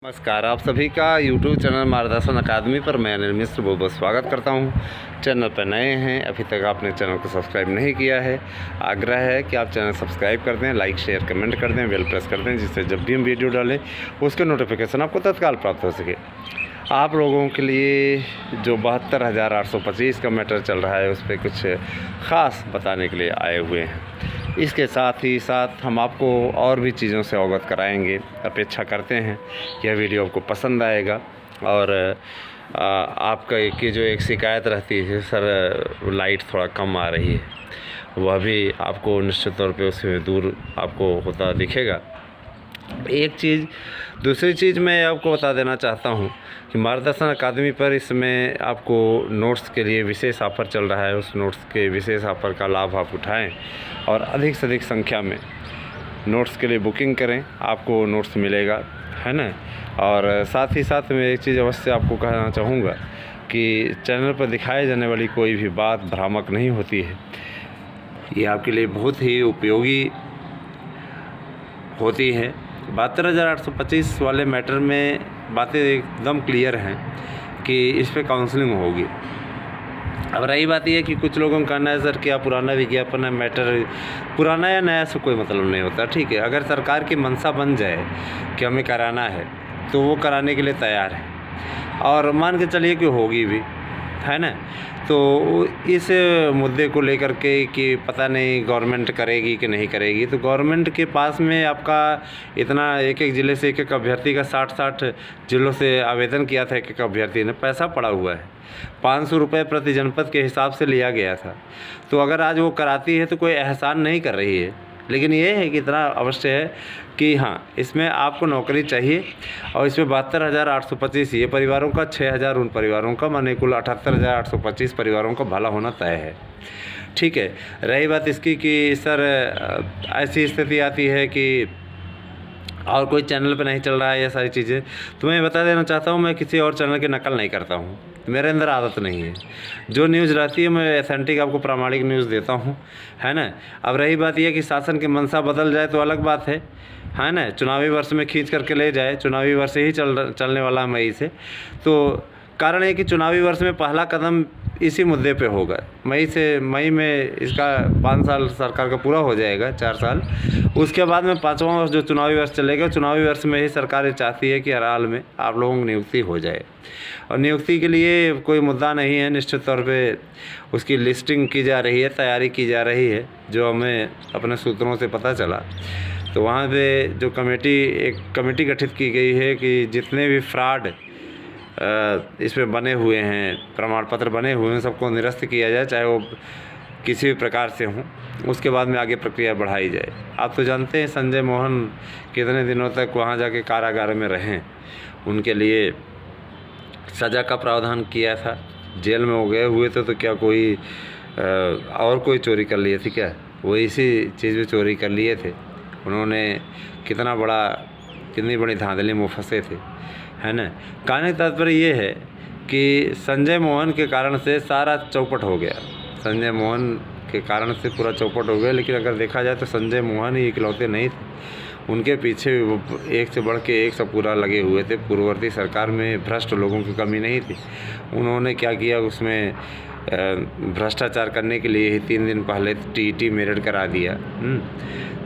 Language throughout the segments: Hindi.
नमस्कार, आप सभी का YouTube चैनल मार्गदर्शन अकादमी पर मैं अनिल मिश्र बहुत बहुत स्वागत करता हूं। चैनल पर नए हैं, अभी तक आपने चैनल को सब्सक्राइब नहीं किया है, आग्रह है कि आप चैनल सब्सक्राइब कर दें, लाइक शेयर कमेंट कर दें, बेल प्रेस कर दें, जिससे जब भी हम वीडियो डालें उसके नोटिफिकेशन आपको तत्काल प्राप्त हो सके। आप लोगों के लिए जो 72,825 का मैटर चल रहा है उस पर कुछ ख़ास बताने के लिए आए हुए हैं। इसके साथ ही साथ हम आपको और भी चीज़ों से अवगत कराएंगे। अपेक्षा करते हैं कि यह वीडियो आपको पसंद आएगा। और आपका की जो एक शिकायत रहती है, सर लाइट थोड़ा कम आ रही है, वह भी आपको निश्चित तौर पे उससे दूर आपको होता दिखेगा। एक चीज़, दूसरी चीज़ मैं आपको बता देना चाहता हूँ कि मार्गदर्शन अकादमी पर इसमें आपको नोट्स के लिए विशेष ऑफ़र चल रहा है। उस नोट्स के विशेष ऑफ़र का लाभ आप उठाएं और अधिक से अधिक संख्या में नोट्स के लिए बुकिंग करें, आपको नोट्स मिलेगा, है ना। और साथ ही साथ मैं एक चीज़ अवश्य आपको कहना चाहूँगा कि चैनल पर दिखाई जाने वाली कोई भी बात भ्रामक नहीं होती है। ये आपके लिए बहुत ही उपयोगी होती है। 72,825 वाले मैटर में बातें एकदम क्लियर हैं कि इस पे काउंसलिंग होगी। अब रही बात यह कि कुछ लोगों का कहना है, सर क्या पुराना विज्ञापन है, मैटर पुराना या नया से कोई मतलब नहीं होता। ठीक है, अगर सरकार की मंशा बन जाए कि हमें कराना है तो वो कराने के लिए तैयार है, और मान के चलिए कि होगी भी, है ना। तो इस मुद्दे को लेकर के कि पता नहीं गवर्नमेंट करेगी कि नहीं करेगी, तो गवर्नमेंट के पास में आपका इतना एक एक ज़िले से एक एक अभ्यर्थी का 60 ज़िलों से आवेदन किया था, एक एक अभ्यर्थी ने, पैसा पड़ा हुआ है, 500 रुपये प्रति जनपद के हिसाब से लिया गया था। तो अगर आज वो कराती है तो कोई एहसान नहीं कर रही है, लेकिन ये है कि इतना अवश्य है कि हाँ, इसमें आपको नौकरी चाहिए। और इसमें 72,825 ये परिवारों का, 6,000 उन परिवारों का, माने कुल 78,825 परिवारों का भला होना तय है। ठीक है, रही बात इसकी कि सर ऐसी स्थिति आती है कि और कोई चैनल पे नहीं चल रहा है ये सारी चीज़ें, तो मैं बता देना चाहता हूँ, मैं किसी और चैनल की नकल नहीं करता हूँ, मेरे अंदर आदत नहीं है। जो न्यूज़ रहती है मैं ऑथेंटिक आपको प्रामाणिक न्यूज़ देता हूँ, है ना। अब रही बात यह कि शासन की मंशा बदल जाए तो अलग बात है ना। चुनावी वर्ष में खींच करके ले जाए, चुनावी वर्ष ही चलने वाला है मई से, तो कारण है कि चुनावी वर्ष में पहला कदम इसी मुद्दे पे होगा। मई में इसका 5 साल सरकार का पूरा हो जाएगा, 4 साल। उसके बाद में 5वां वर्ष जो चुनावी वर्ष चलेगा, चुनावी वर्ष में ही सरकार चाहती है कि हर हाल में आप लोगों की नियुक्ति हो जाए। और नियुक्ति के लिए कोई मुद्दा नहीं है, निश्चित तौर पे उसकी लिस्टिंग की जा रही है, तैयारी की जा रही है, जो हमें अपने सूत्रों से पता चला। तो वहाँ पे जो एक कमेटी गठित की गई है कि जितने भी फ्रॉड इसमें बने हुए हैं, प्रमाण पत्र बने हुए हैं, सबको निरस्त किया जाए, चाहे वो किसी भी प्रकार से हों। उसके बाद में आगे प्रक्रिया बढ़ाई जाए। आप तो जानते हैं संजय मोहन कितने दिनों तक वहाँ जाके कारागार में रहें, उनके लिए सज़ा का प्रावधान किया था, जेल में वो गए हुए थे। तो क्या कोई और कोई चोरी कर लिए थे क्या? वो इसी चीज़ में चोरी कर लिए थे। उन्होंने कितनी बड़ी धांधली में फंसे थे, है ना। कहने का तात्पर्य ये है कि संजय मोहन के कारण से सारा चौपट हो गया, संजय मोहन के कारण से पूरा चौपट हो गया। लेकिन अगर देखा जाए तो संजय मोहन ही इकलौते नहीं थे, उनके पीछे एक से बढ़ के एक सब पूरा लगे हुए थे। पूर्ववर्ती सरकार में भ्रष्ट लोगों की कमी नहीं थी। उन्होंने क्या किया, उसमें भ्रष्टाचार करने के लिए ही 3 दिन पहले टीईटी मेरिट करा दिया।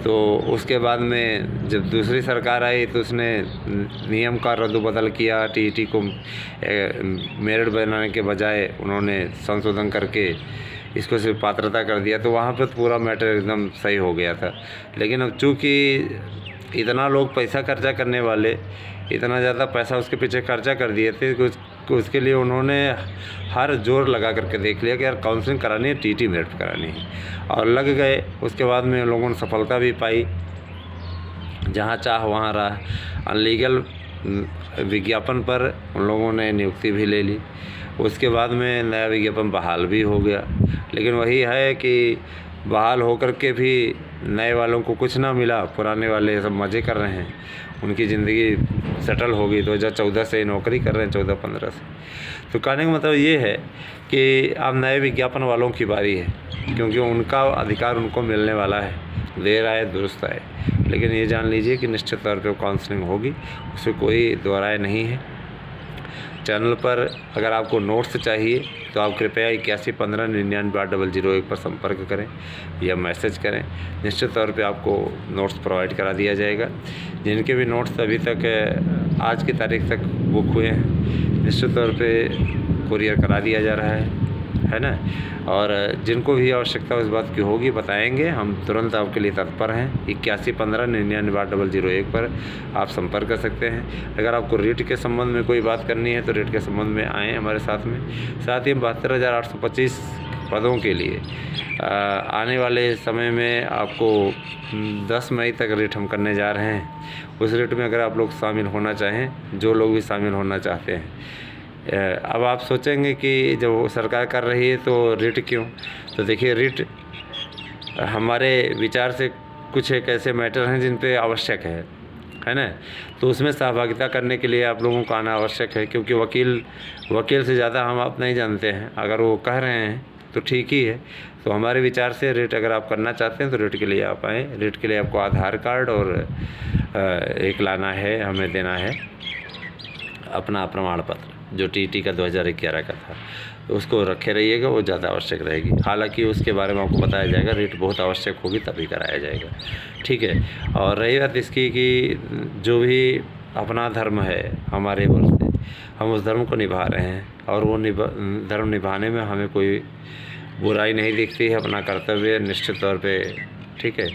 तो उसके बाद में जब दूसरी सरकार आई तो उसने नियम का रद्द-बदल किया, टीईटी को मेरिट बनाने के बजाय उन्होंने संशोधन करके इसको सिर्फ पात्रता कर दिया। तो वहाँ पर पूरा मैटर एकदम सही हो गया था। लेकिन अब चूँकि इतना लोग पैसा खर्चा करने वाले, इतना ज़्यादा पैसा उसके पीछे खर्चा कर दिए थे कि उसके लिए उन्होंने हर जोर लगा करके देख लिया कि यार काउंसलिंग करानी है, टीटी मेरिट करानी है, और लग गए। उसके बाद में उन लोगों ने सफलता भी पाई, जहाँ चाह वहाँ रहा। अनलीगल विज्ञापन पर उन लोगों ने नियुक्ति भी ले ली। उसके बाद में नया विज्ञापन बहाल भी हो गया। लेकिन वही है कि बहाल होकर के भी नए वालों को कुछ ना मिला, पुराने वाले सब मज़े कर रहे हैं, उनकी ज़िंदगी सेटल हो गई। 2014 से नौकरी कर रहे हैं, 14-15 से। तो कहने का मतलब ये है कि अब नए विज्ञापन वालों की बारी है, क्योंकि उनका अधिकार उनको मिलने वाला है। देर आए दुरुस्त आए, लेकिन ये जान लीजिए कि निश्चित तौर पे काउंसलिंग होगी, उसमें कोई दो राय नहीं है। चैनल पर अगर आपको नोट्स चाहिए तो आप कृपया 8115998001 पर संपर्क करें या मैसेज करें। निश्चित तौर पे आपको नोट्स प्रोवाइड करा दिया जाएगा। जिनके भी नोट्स अभी तक आज की तारीख तक बुक हुए हैं, निश्चित तौर पे कुरियर करा दिया जा रहा है ना। और जिनको भी आवश्यकता उस बात की होगी बताएंगे, हम तुरंत आपके लिए तत्पर हैं। 8115998001 पर आप संपर्क कर सकते हैं। अगर आपको रेट के संबंध में कोई बात करनी है तो रेट के संबंध में आएँ हमारे साथ में। साथ ही 72,825 पदों के लिए आने वाले समय में आपको 10 मई तक रेट हम करने जा रहे हैं। उस रेट में अगर आप लोग शामिल होना चाहें, जो लोग भी शामिल होना चाहते हैं। अब आप सोचेंगे कि जब सरकार कर रही है तो रेट क्यों? तो देखिए, रेट हमारे विचार से कुछ एक ऐसे मैटर हैं जिन पे आवश्यक है ना। तो उसमें सहभागिता करने के लिए आप लोगों को आना आवश्यक है, क्योंकि वकील से ज़्यादा हम आप नहीं जानते हैं। अगर वो कह रहे हैं तो ठीक ही है। तो हमारे विचार से रेट अगर आप करना चाहते हैं तो रेट के लिए आप आएँ। रेट के लिए आपको आधार कार्ड और एक लाना है, हमें देना है अपना प्रमाण पत्र, जो टीटी का 2011 का था, तो उसको रखे रहिएगा, वो ज़्यादा आवश्यक रहेगी। हालांकि उसके बारे में आपको बताया जाएगा, रेट बहुत आवश्यक होगी तभी कराया जाएगा, ठीक है। और रही बात इसकी कि जो भी अपना धर्म है हमारे ओर से, हम उस धर्म को निभा रहे हैं और वो धर्म निभाने में हमें कोई बुराई नहीं दिखती है। अपना कर्तव्य निश्चित तौर पे, ठीक है,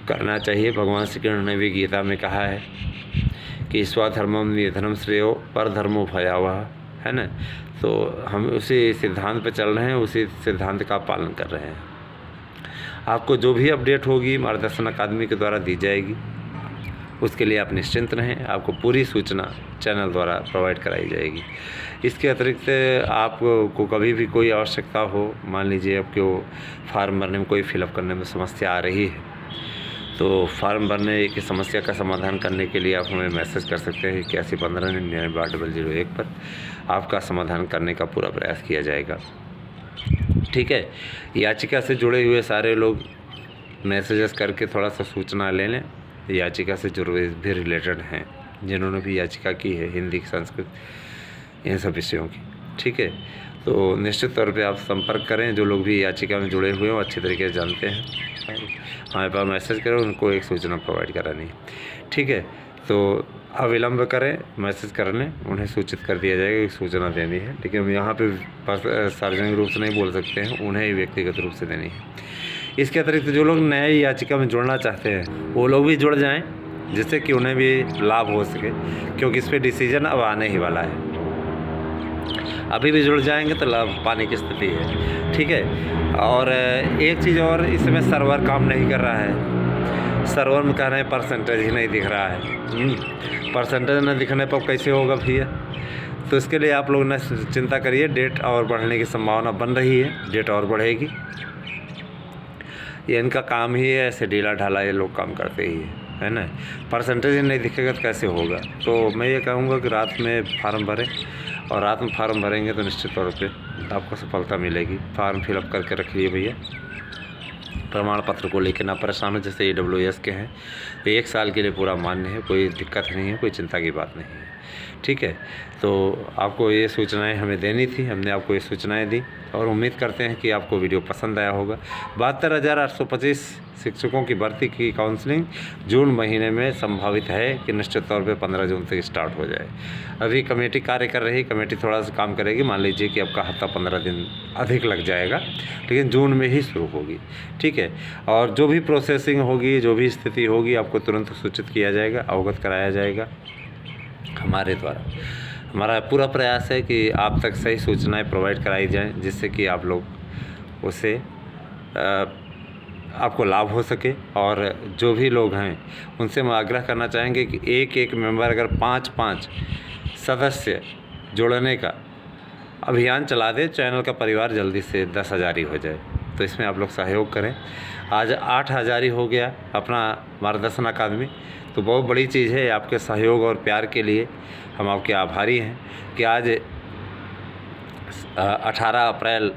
करना चाहिए। भगवान श्री कृष्ण ने भी गीता में कहा है कि स्वधर्मम निधर्म श्रेयो पर धर्मो भयावह, है ना। तो हम उसी सिद्धांत पे चल रहे हैं, उसी सिद्धांत का पालन कर रहे हैं। आपको जो भी अपडेट होगी मार्गदर्शन अकादमी के द्वारा दी जाएगी, उसके लिए आप निश्चिंत रहें। आपको पूरी सूचना चैनल द्वारा प्रोवाइड कराई जाएगी। इसके अतिरिक्त आपको कभी भी कोई आवश्यकता हो, मान लीजिए आपको फार्म भरने में कोई फिलअप करने में समस्या आ रही है, तो फार्म भरने की समस्या का समाधान करने के लिए आप हमें मैसेज कर सकते हैं 8115998001 पर। आपका समाधान करने का पूरा प्रयास किया जाएगा, ठीक है। याचिका से जुड़े हुए सारे लोग मैसेजेस करके थोड़ा सा सूचना ले लें। याचिका से जो भी रिलेटेड हैं, जिन्होंने भी याचिका की है, हिंदी, संस्कृत, इन सब विषयों की, ठीक है। तो निश्चित तौर पे आप संपर्क करें। जो लोग भी याचिका में जुड़े हुए हैं वो अच्छी तरीके से जानते हैं, हमारे पास मैसेज करें, उनको एक सूचना प्रोवाइड करानी है, ठीक है। तो अविलंब करें, मैसेज करने, उन्हें सूचित कर दिया जाएगा कि सूचना देनी है। लेकिन हम यहाँ पे सार्वजनिक रूप से नहीं बोल सकते हैं, उन्हें ही व्यक्तिगत रूप से देनी है। इसके अतिरिक्त जो लोग नए याचिका में जुड़ना चाहते हैं वो लोग भी जुड़ जाएँ, जिससे कि उन्हें भी लाभ हो सके, क्योंकि इस पर डिसीजन अब आने ही वाला है। अभी भी जुड़ जाएंगे तो लाभ पाने की स्थिति है, ठीक है। और एक चीज़ और, इस समय सर्वर काम नहीं कर रहा है। सर्वर में कह रहे हैं परसेंटेज ही नहीं दिख रहा है। परसेंटेज न दिखने पर कैसे होगा भैया? तो इसके लिए आप लोग न चिंता करिए, डेट और बढ़ने की संभावना बन रही है, डेट और बढ़ेगी। ये इनका काम ही है, ऐसे ढीला ढाला ये लोग काम करते ही है ना। परसेंटेज नहीं दिखेगा तो कैसे होगा? तो मैं ये कहूँगा कि रात में फार्म भरें, और रात में फार्म भरेंगे तो निश्चित तौर पे आपको सफलता मिलेगी। फार्म फिलअप करके रखिए भैया। प्रमाण पत्र को लेकर ना परेशान हो, जैसे AWS के हैं तो 1 साल के लिए पूरा मान्य है, कोई दिक्कत नहीं है, कोई चिंता की बात नहीं है, ठीक है। तो आपको ये सूचनाएं हमें देनी थी, हमने आपको ये सूचनाएं दी और उम्मीद करते हैं कि आपको वीडियो पसंद आया होगा। 72,825 शिक्षकों की भर्ती की काउंसलिंग जून महीने में संभावित है कि निश्चित तौर पे 15 जून तक स्टार्ट हो जाए। अभी कमेटी कार्य कर रही, कमेटी थोड़ा सा काम करेगी। मान लीजिए कि आपका हफ्ता 15 दिन अधिक लग जाएगा, लेकिन जून में ही शुरू होगी, ठीक है। और जो भी प्रोसेसिंग होगी, जो भी स्थिति होगी, आपको तुरंत सूचित किया जाएगा, अवगत कराया जाएगा हमारे द्वारा। हमारा पूरा प्रयास है कि आप तक सही सूचनाएं प्रोवाइड कराई जाएं, जिससे कि आप लोग उससे आपको लाभ हो सके। और जो भी लोग हैं उनसे हम आग्रह करना चाहेंगे कि एक मेंबर अगर 5-5 सदस्य जोड़ने का अभियान चला दे, चैनल का परिवार जल्दी से 10,000 ही हो जाए। तो इसमें आप लोग सहयोग करें। आज 8,000 ही हो गया अपना मार्गदर्शन अकादमी, तो बहुत बड़ी चीज़ है। आपके सहयोग और प्यार के लिए हम आपके आभारी हैं कि आज 18 अप्रैल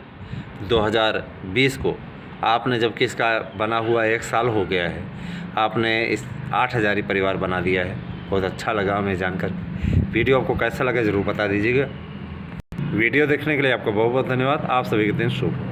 2020 को आपने जबकि इसका बना हुआ 1 साल हो गया है, आपने इस 8000 ही परिवार बना दिया है। बहुत अच्छा लगा हमें जानकर। वीडियो आपको कैसा लगा ज़रूर बता दीजिएगा। वीडियो देखने के लिए आपका बहुत बहुत धन्यवाद। आप सभी के दिन शुभ।